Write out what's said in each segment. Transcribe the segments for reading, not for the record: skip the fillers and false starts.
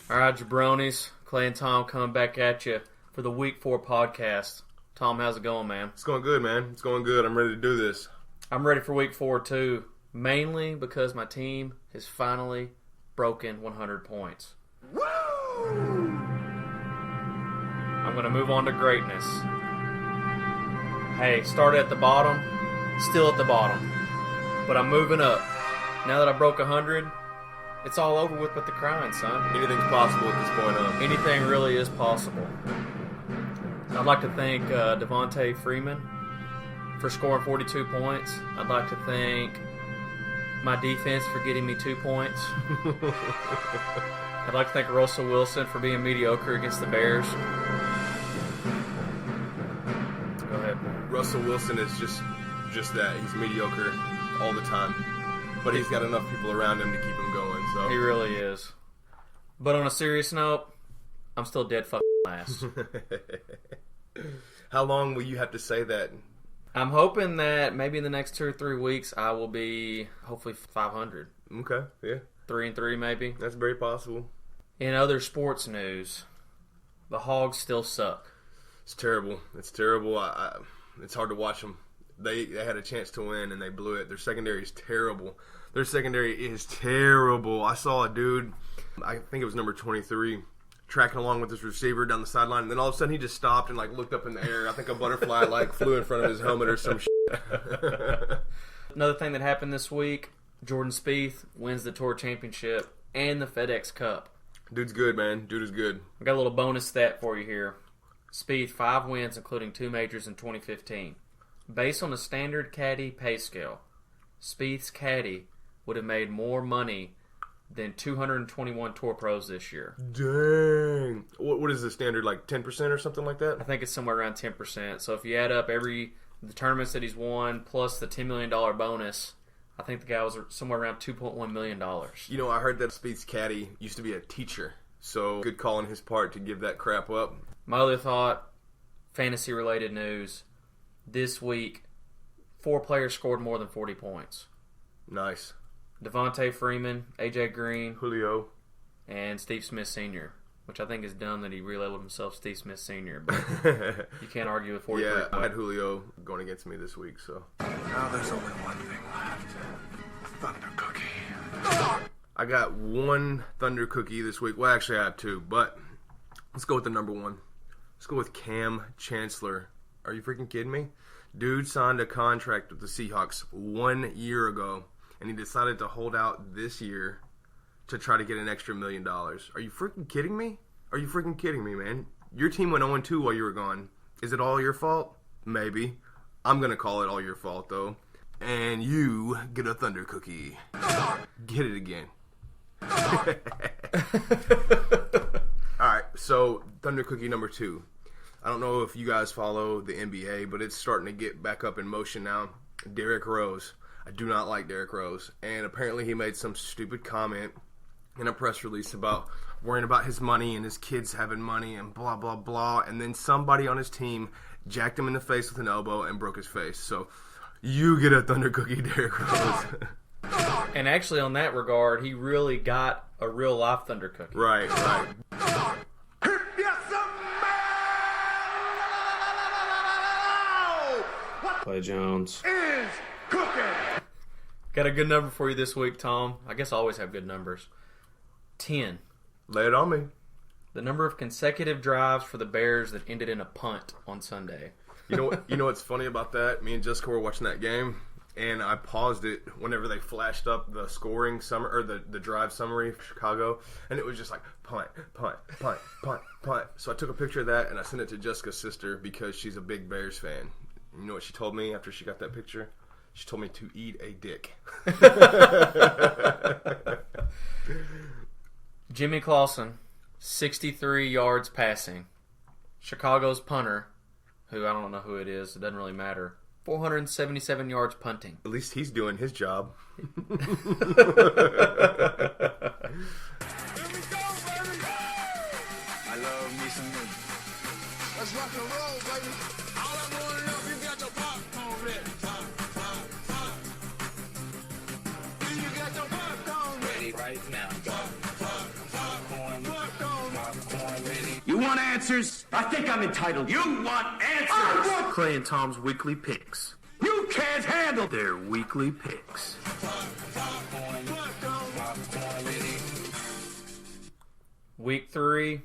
All right, jabronis. Clay and Tom coming back at you for the Week 4 podcast. Tom, how's it going, man? It's going good, man. It's going good. I'm ready to do this. I'm ready for Week 4, too. Mainly because my team has finally broken 100 points. Woo! I'm going to move on to greatness. Hey, started at the bottom, still at the bottom. But I'm moving up. Now that I broke 100, it's all over with but the crying, son. Anything's possible at this point, huh? Anything really is possible. I'd like to thank Devontae Freeman for scoring 42 points. I'd like to thank my defense for getting me 2 points. I'd like to thank Russell Wilson for being mediocre against the Bears. Go ahead. Russell Wilson is just that. He's mediocre all the time. But he's got enough people around him to keep him going. So he really is. But on a serious note, I'm still dead fucking last. How long will you have to say that? I'm hoping that maybe in the next 2 or 3 weeks I will be hopefully 500. Okay, yeah. 3-3 maybe. That's very possible. In other sports news, the Hogs still suck. It's terrible. It's terrible. It's hard to watch them. They had a chance to win and they blew it. Their secondary is terrible. I saw a dude, I think it was number 23, tracking along with his receiver down the sideline, and then all of a sudden he just stopped and looked up in the air. I think a butterfly flew in front of his helmet or some shit. Another thing that happened this week, Jordan Spieth wins the Tour Championship and the FedEx Cup. Dude's good, man. Dude is good. I got a little bonus stat for you here. Spieth, 5 wins, including 2 majors in 2015. Based on a standard caddy pay scale, Spieth's caddy would have made more money than 221 Tour Pros this year. Dang. What is the standard, 10% or something like that? I think it's somewhere around 10%. So if you add up the tournaments that he's won plus the $10 million bonus, I think the guy was somewhere around $2.1 million. You know, I heard that Spieth's caddy used to be a teacher, so good call on his part to give that crap up. My other thought, fantasy-related news, this week, 4 players scored more than 40 points. Nice. Devontae Freeman, AJ Green, Julio, and Steve Smith Sr., which I think is dumb that he relabeled himself Steve Smith Sr., but you can't argue with 43 Yeah, points. I had Julio going against me this week, so. Now there's only one thing left. Thunder Cookie. I got 1 Thunder Cookie this week. Well, actually I have 2, but let's go with the number 1. Let's go with Cam Chancellor. Are you freaking kidding me? Dude signed a contract with the Seahawks 1 year ago, and he decided to hold out this year to try to get an extra $1 million. Are you freaking kidding me? Are you freaking kidding me, man? Your team went 0-2 while you were gone. Is it all your fault? Maybe. I'm going to call it all your fault, though. And you get a Thunder Cookie. Get it again. Alright, so Thunder Cookie number 2. I don't know if you guys follow the NBA, but it's starting to get back up in motion now. Derrick Rose. I do not like Derrick Rose. And apparently he made some stupid comment in a press release about worrying about his money and his kids having money and blah, blah, blah. And then somebody on his team jacked him in the face with an elbow and broke his face. So you get a Thunder Cookie, Derrick Rose. And actually, on that regard, he really got a real-life Thunder Cookie. Right. Clay Jones Is cooking. got a good number for you this week, Tom. I guess I always have good numbers. 10. Lay it on me. The number of consecutive drives for the Bears that ended in a punt on Sunday. You know what's funny about that? Me and Jessica were watching that game, and I paused it whenever they flashed up the scoring the drive summary for Chicago, and it was just like punt, punt, punt, punt, punt. So I took a picture of that and I sent it to Jessica's sister because she's a big Bears fan. You know what she told me after she got that picture? She told me to eat a dick. Jimmy Clausen, 63 yards passing. Chicago's punter, who I don't know who it is, it doesn't really matter, 477 yards punting. At least he's doing his job. Here we go, baby. I love me some me. Let's rock and roll, baby. All I want to know if you got your popcorn ready. Do you got your popcorn ready right now? Popcorn. answers? I think I'm entitled. You want answers? I want Clay and Tom's weekly picks. You can't handle Their weekly picks. Week 3,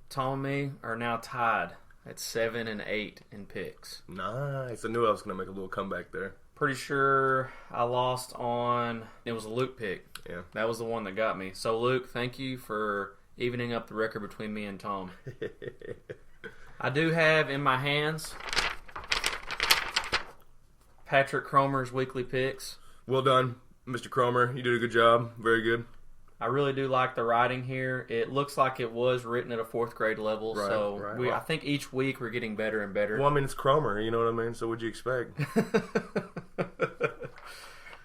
Tom and me are now tied at 7 and 8 in picks. Nice. I knew I was going to make a little comeback there. Pretty sure I lost on, it was a Luke pick. Yeah. That was the one that got me. So Luke, thank you for evening up the record between me and Tom. I do have in my hands Patrick Cromer's weekly picks. Well done, Mr. Cromer. You did a good job. Very good. I really do like the writing here. It looks like it was written at a 4th grade level, Right, so right. I think each week we're getting better and better. Well, I mean, it's Cromer. You know what I mean? So what'd you expect?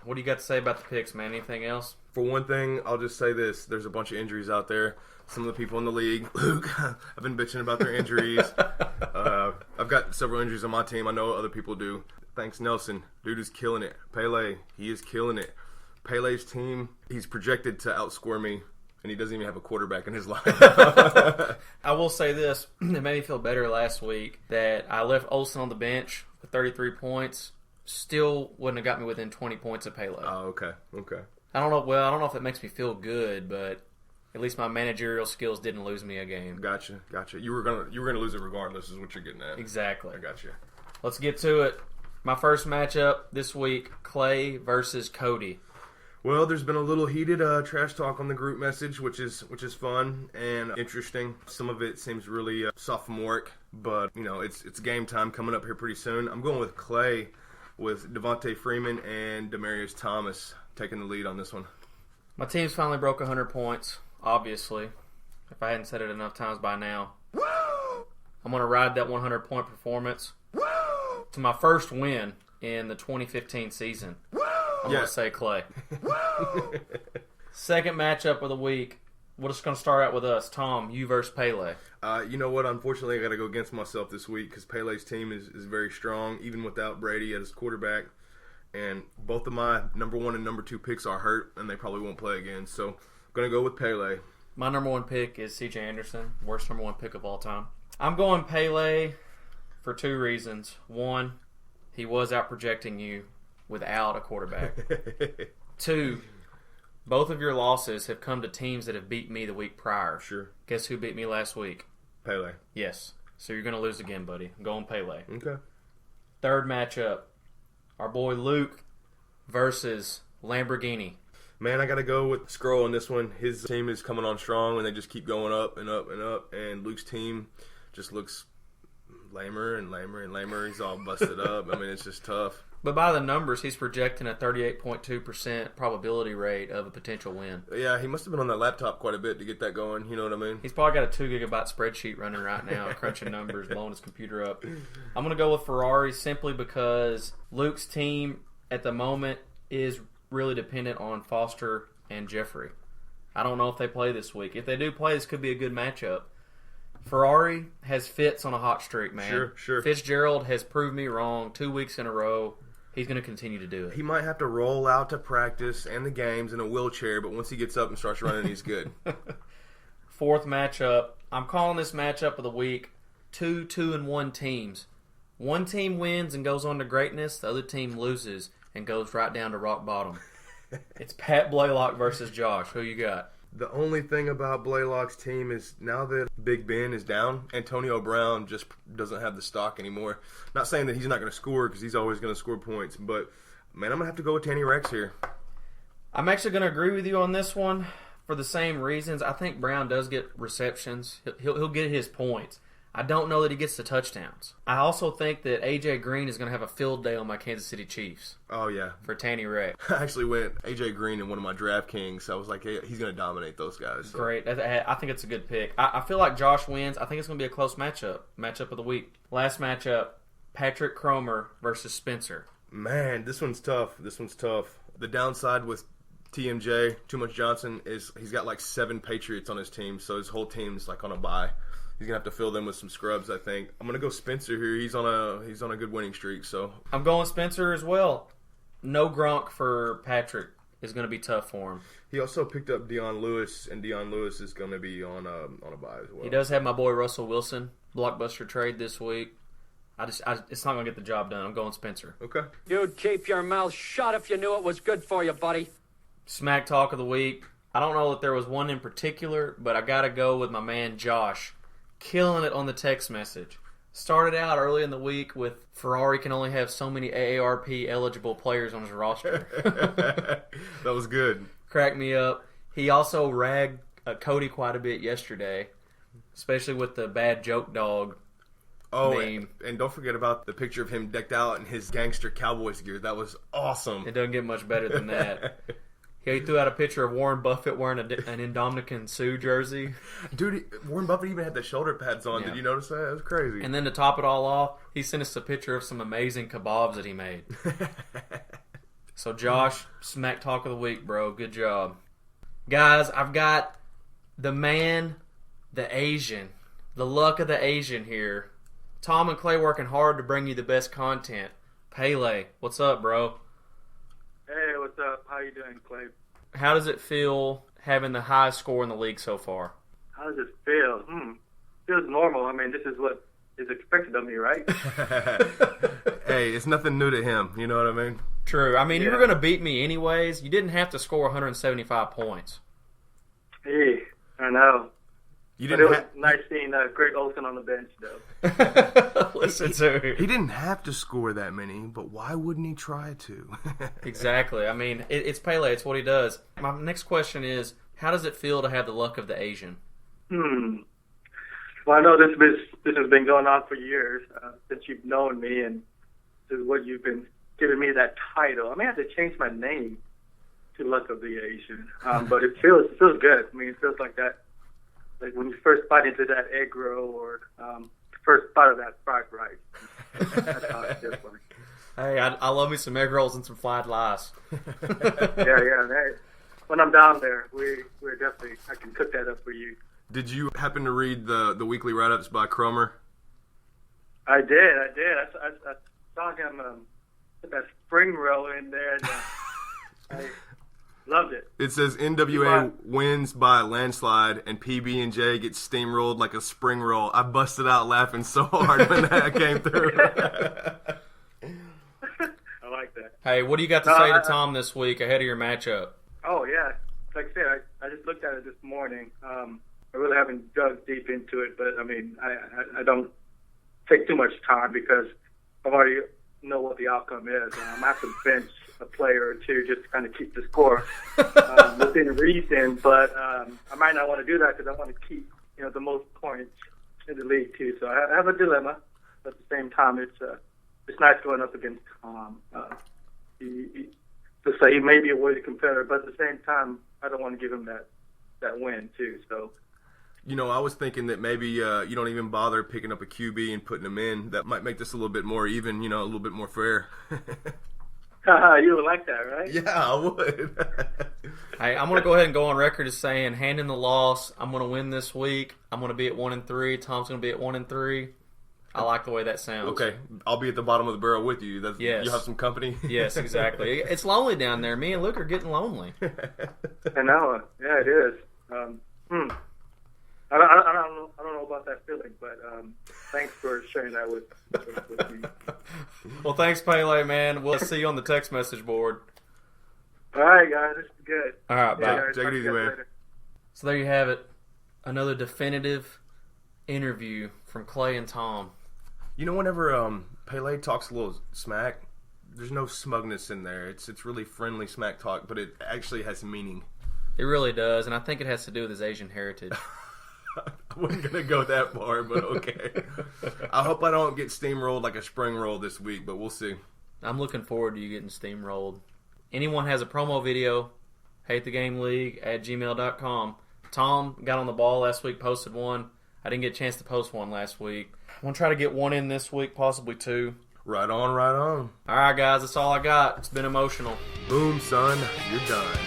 What do you got to say about the picks, man? Anything else? For one thing, I'll just say this. There's a bunch of injuries out there. Some of the people in the league, Luke, I've been bitching about their injuries. I've got several injuries on my team. I know other people do. Thanks, Nelson. Dude is killing it. Pele, he is killing it. Pele's team, he's projected to outscore me, and he doesn't even have a quarterback in his life. I will say this. It made me feel better last week that I left Olsen on the bench with 33 points. Still wouldn't have got me within 20 points of Pele. Oh, okay. I don't know. Well, I don't know if that makes me feel good, but at least my managerial skills didn't lose me a game. Gotcha. You were gonna lose it regardless, is what you're getting at. Exactly. I gotcha. Let's get to it. My first matchup this week: Clay versus Cody. Well, there's been a little heated trash talk on the group message, which is fun and interesting. Some of it seems really sophomoric, but it's game time coming up here pretty soon. I'm going with Clay, with Devontae Freeman and Demaryius Thomas taking the lead on this one. My team's finally broke 100 points. Obviously, if I hadn't said it enough times by now, I'm going to ride that 100-point performance to my first win in the 2015 season. I'm going to say Clay. Second matchup of the week. We're just going to start out with us. Tom, you versus Pele. You know what? Unfortunately, I got to go against myself this week because Pele's team is very strong, even without Brady as quarterback. And both of my number 1 and number 2 picks are hurt, and they probably won't play again. So I'm going to go with Pele. My number 1 pick is C.J. Anderson, worst number 1 pick of all time. I'm going Pele for 2 reasons. 1, he was out projecting you without a quarterback. 2, both of your losses have come to teams that have beat me the week prior. Sure. Guess who beat me last week? Pele. Yes. So you're going to lose again, buddy. I'm going Pele. Okay. Third matchup, our boy Luke versus Lamborghini. Man, I got to go with Scroll on this one. His team is coming on strong, and they just keep going up and up and up. And Luke's team just looks lamer and lamer and lamer. He's all busted up. I mean, it's just tough. But by the numbers, he's projecting a 38.2% probability rate of a potential win. Yeah, he must have been on that laptop quite a bit to get that going. You know what I mean? He's probably got a 2 gigabyte spreadsheet running right now, crunching numbers, blowing his computer up. I'm going to go with Ferrari simply because Luke's team at the moment is really dependent on Foster and Jeffrey. I don't know if they play this week. If they do play, this could be a good matchup. Ferrari has Fitz on a hot streak, man. Sure. Fitzgerald has proved me wrong 2 weeks in a row. He's going to continue to do it. He might have to roll out to practice and the games in a wheelchair, but once he gets up and starts running, he's good. Fourth matchup. I'm calling this matchup of the week 2 2-1 teams. One team wins and goes on to greatness. The other team loses and goes right down to rock bottom. It's Pat Blaylock versus Josh. Who you got? The only thing about Blaylock's team is now that Big Ben is down, Antonio Brown just doesn't have the stock anymore. Not saying that he's not going to score because he's always going to score points, but, man, I'm going to have to go with Tanny Rex here. I'm actually going to agree with you on this one for the same reasons. I think Brown does get receptions. He'll get his points. I don't know that he gets the touchdowns. I also think that A.J. Green is going to have a field day on my Kansas City Chiefs. Oh, yeah. For Tanny Rex. I actually went A.J. Green in one of my DraftKings, so I was like, hey, he's going to dominate those guys. So. Great. I think it's a good pick. I feel like Josh wins. I think it's going to be a close matchup. Matchup of the week. Last matchup, Patrick Cromer versus Spencer. Man, this one's tough. The downside with TMJ, Too Much Johnson, is he's got like 7 Patriots on his team, so his whole team's like on a bye. He's gonna have to fill them with some scrubs, I think. I'm gonna go Spencer here. He's on a good winning streak. So I'm going Spencer as well. No Gronk for Patrick. is going to be tough for him. He also picked up Dion Lewis, and Dion Lewis is going to be on a bye as well. He does have my boy Russell Wilson, blockbuster trade this week. It's not going to get the job done. I'm going Spencer. Okay. You'd keep your mouth shut if you knew it was good for you, buddy. Smack talk of the week. I don't know that there was one in particular, but I got to go with my man Josh. Killing it on the text message. Started out early in the week with Ferrari can only have so many AARP eligible players on his roster. That was good. Cracked me up. He also ragged Cody quite a bit yesterday, especially with the bad joke dog meme. And don't forget about the picture of him decked out in his gangster Cowboys gear. That was awesome. It doesn't get much better than that. He threw out a picture of Warren Buffett wearing an Indomitian Sue jersey. Dude, Warren Buffett even had the shoulder pads on. Yeah. Did you notice that? It was crazy. And then to top it all off, he sent us a picture of some amazing kebabs that he made. So Josh, smack talk of the week, bro. Good job. Guys, I've got the man, the Asian, the luck of the Asian here. Tom and Clay working hard to bring you the best content. Pele, what's up, bro? Hey, what's up? How you doing, Clay? How does it feel having the highest score in the league so far? How does it feel? Feels normal. I mean, this is what is expected of me, right? Hey, it's nothing new to him. You know what I mean? True. I mean, you Yeah. were going to beat me anyways. You didn't have to score 175 points. Hey, I know. You But it didn't. was nice seeing Greg Olson on the bench, though. Listen to He it. didn't have to score that many, but why wouldn't he try to? Exactly. I mean, it's Pele. It's what he does. My next question is, how does it feel to have the luck of the Asian? Well, I know this has been going on for years since you've known me, and this is what you've been giving me that title. I may have to change my name to Luck of the Asian, but it feels good. I mean, it feels like that. Like when you first bite into that egg roll or first bite of that fried rice. That's how it feels like. Hey, I love me some egg rolls and some fried lice. Yeah. Hey, when I'm down there, we're definitely, I can cook that up for you. Did you happen to read the weekly write-ups by Cromer? I did. I saw him put that spring roll in there, and I loved it. It says NWA wins by a landslide and PB&J gets steamrolled like a spring roll. I busted out laughing so hard when that came through. I like that. Hey, what do you got to say to Tom this week ahead of your matchup? Oh, yeah. Like I said, I just looked at it this morning. I really haven't dug deep into it, but, I mean, I don't take too much time because I already know what the outcome is. I have to bench a player or two just to kind of keep the score within reason, but I might not want to do that because I want to keep, the most points in the league, too. So I have a dilemma. At the same time, it's nice going up against Tom. To say he may be a worthy competitor, but at the same time, I don't want to give him that win, too. So. I was thinking that maybe you don't even bother picking up a QB and putting him in. That might make this a little bit more even, a little bit more fair. You would like that, right? Yeah, I would. Hey, I'm going to go ahead and go on record as saying, hand in the loss, I'm going to win this week. I'm going to be at 1-3. Tom's going to be at 1-3. I like the way that sounds. Okay, I'll be at the bottom of the barrel with you. Yes. You'll have some company. Yes, exactly. It's lonely down there. Me and Luke are getting lonely. I know. Yeah, it is. I don't know about that feeling, but thanks for sharing that with me. Well, thanks, Pele, man. We'll see you on the text message board. All right, guys. This is good. All right, bye. guys, Take it talk to easy, you guys man. later. So there you have it. Another definitive interview from Clay and Tom. Whenever Pele talks a little smack, there's no smugness in there. It's really friendly smack talk, but it actually has meaning. It really does, and I think it has to do with his Asian heritage. I wasn't going to go that far, but okay. I hope I don't get steamrolled like a spring roll this week, but we'll see. I'm looking forward to you getting steamrolled. Anyone has a promo video, hatethegameleague@gmail.com. Tom got on the ball last week, posted one. I didn't get a chance to post one last week. I'm going to try to get one in this week, possibly two. Right on, right on. All right, guys, that's all I got. It's been emotional. Boom, son, you're done.